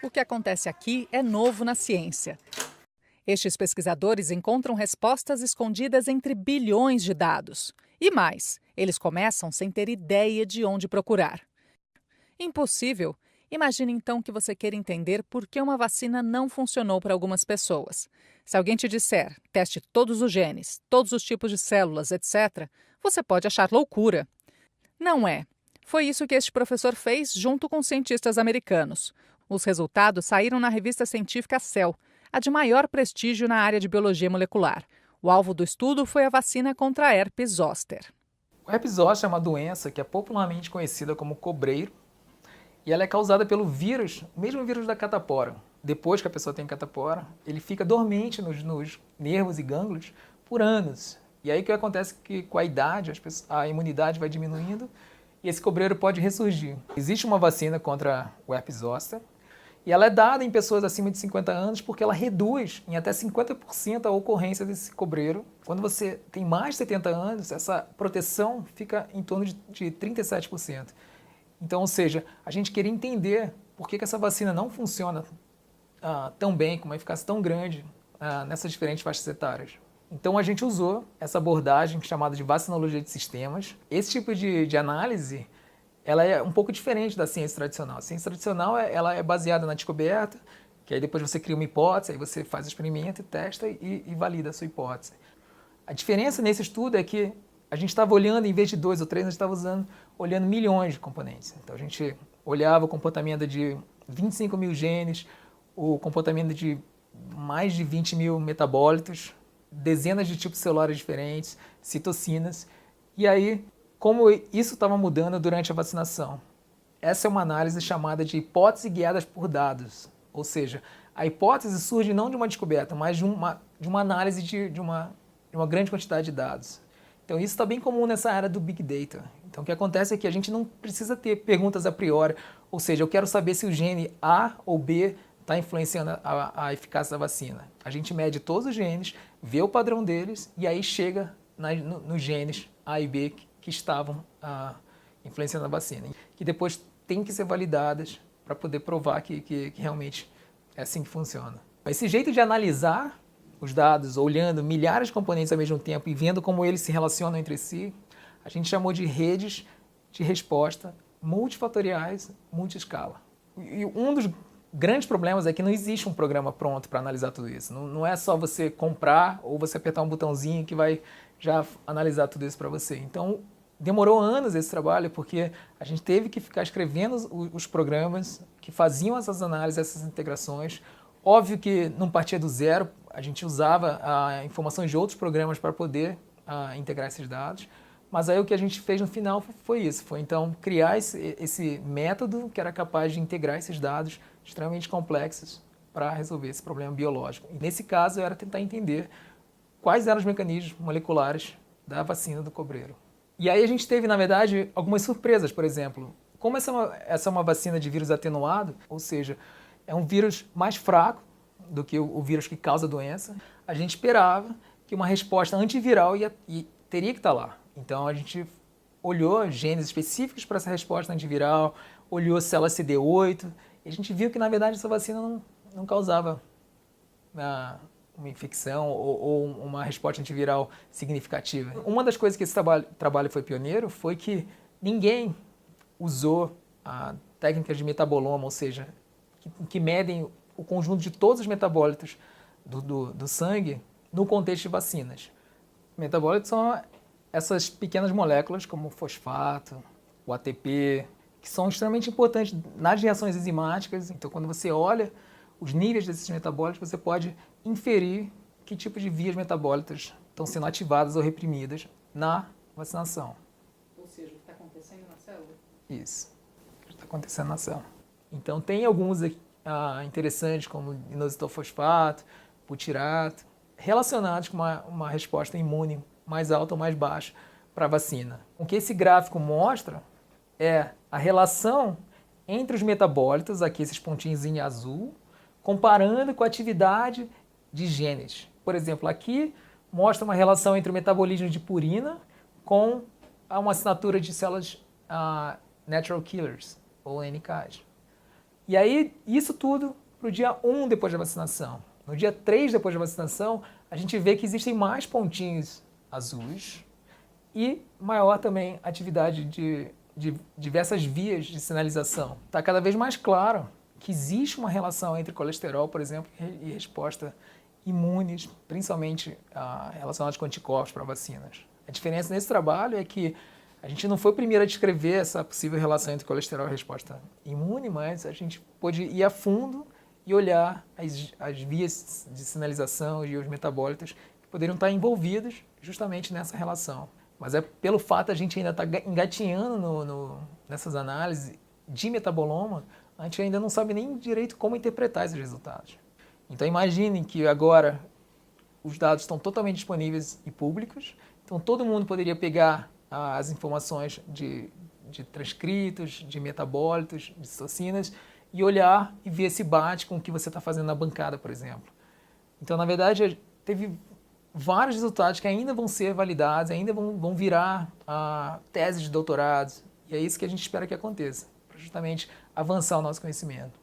O que acontece aqui é novo na ciência. Estes pesquisadores encontram respostas escondidas entre bilhões de dados. E mais, eles começam sem ter ideia de onde procurar. Impossível? Imagine então que você queira entender por que uma vacina não funcionou para algumas pessoas. Se alguém te disser, teste todos os genes, todos os tipos de células, etc., você pode achar loucura. Não é. Foi isso que este professor fez junto com cientistas americanos. Os resultados saíram na revista científica Cell, a de maior prestígio na área de biologia molecular. O alvo do estudo foi a vacina contra a herpes zoster. O herpes zoster é uma doença que é popularmente conhecida como cobreiro e ela é causada pelo vírus, o mesmo vírus da catapora. Depois que a pessoa tem catapora, ele fica dormente nos nervos e gânglios por anos. E aí o que acontece é que com a idade a imunidade vai diminuindo e esse cobreiro pode ressurgir. Existe uma vacina contra o herpes zoster e ela é dada em pessoas acima de 50 anos porque ela reduz em até 50% a ocorrência desse cobreiro. Quando você tem mais de 70 anos, essa proteção fica em torno de 37%. Então, ou seja, a gente queria entender por que essa vacina não funciona tão bem, com uma eficácia tão grande nessas diferentes faixas etárias. Então a gente usou essa abordagem chamada de vacinologia de sistemas. Esse tipo de análise ela é um pouco diferente da ciência tradicional. A ciência tradicional ela é baseada na descoberta, que aí depois você cria uma hipótese, aí você faz o experimento, testa e valida a sua hipótese. A diferença nesse estudo é que a gente estava olhando, em vez de 2 ou 3, a gente estava olhando milhões de componentes. Então a gente olhava o comportamento de 25 mil genes, o comportamento de mais de 20 mil metabólitos, dezenas de tipos celulares diferentes, citocinas, e aí como isso estava mudando durante a vacinação. Essa é uma análise chamada de hipótese guiadas por dados, ou seja, a hipótese surge não de uma descoberta, mas de uma análise de uma grande quantidade de dados. Então isso está bem comum nessa área do Big Data. Então o que acontece é que a gente não precisa ter perguntas a priori, ou seja, eu quero saber se o gene A ou B está influenciando a eficácia da vacina. A gente mede todos os genes, vê o padrão deles e aí chega nos genes A e B que estavam influenciando a vacina, que depois tem que ser validadas para poder provar que realmente é assim que funciona. Esse jeito de analisar os dados, olhando milhares de componentes ao mesmo tempo e vendo como eles se relacionam entre si, a gente chamou de redes de resposta multifatoriais, multi-escala. E um dos grandes problemas é que não existe um programa pronto para analisar tudo isso. Não é só você comprar ou você apertar um botãozinho que vai já analisar tudo isso para você. Então, demorou anos esse trabalho porque a gente teve que ficar escrevendo os programas que faziam essas análises, essas integrações. Óbvio que não partia do zero, a gente usava informações de outros programas para poder integrar esses dados, mas aí o que a gente fez no final foi isso, foi então criar esse método que era capaz de integrar esses dados extremamente complexos para resolver esse problema biológico. E nesse caso era tentar entender quais eram os mecanismos moleculares da vacina do cobreiro. E aí a gente teve, na verdade, algumas surpresas, por exemplo. Como essa é uma vacina de vírus atenuado, ou seja, é um vírus mais fraco do que o vírus que causa a doença, a gente esperava que uma resposta antiviral teria que estar lá. Então a gente olhou genes específicos para essa resposta antiviral, olhou células CD8, e a gente viu que, na verdade, essa vacina não causava uma infecção ou uma resposta antiviral significativa. Uma das coisas que esse trabalho foi pioneiro foi que ninguém usou técnicas de metaboloma, ou seja, que medem o conjunto de todos os metabólitos do sangue no contexto de vacinas. Metabólitos são essas pequenas moléculas como o fosfato, o ATP, que são extremamente importantes nas reações enzimáticas. Então, quando você olha os níveis desses metabólitos, você pode inferir que tipo de vias metabólicas estão sendo ativadas ou reprimidas na vacinação. Ou seja, o que está acontecendo na célula? Isso, o que está acontecendo na célula. Então, tem alguns interessantes, como inositofosfato, butirato, relacionados com uma resposta imune mais alta ou mais baixa para a vacina. O que esse gráfico mostra é a relação entre os metabólitos, aqui esses pontinhos em azul, comparando com a atividade de genes. Por exemplo, aqui mostra uma relação entre o metabolismo de purina com uma assinatura de células natural killers, ou NKs. E aí, isso tudo para o dia 1 depois da vacinação. No dia 3 depois da vacinação, a gente vê que existem mais pontinhos azuis e maior também atividade de diversas vias de sinalização. Está cada vez mais claro que existe uma relação entre colesterol, por exemplo, e resposta imunes, principalmente relacionadas com anticorpos para vacinas. A diferença nesse trabalho é que a gente não foi o primeiro a descrever essa possível relação entre colesterol e resposta imune, mas a gente pôde ir a fundo e olhar as vias de sinalização e os metabólitos que poderiam estar envolvidos justamente nessa relação. Mas é pelo fato a gente ainda estar engatinhando nessas análises de metaboloma, a gente ainda não sabe nem direito como interpretar esses resultados. Então imaginem que agora os dados estão totalmente disponíveis e públicos, então todo mundo poderia pegar as informações de transcritos, de metabólitos, de citocinas, e olhar e ver se bate com o que você está fazendo na bancada, por exemplo. Então, na verdade, teve vários resultados que ainda vão ser validados, ainda vão virar teses de doutorado, e é isso que a gente espera que aconteça, para justamente avançar o nosso conhecimento.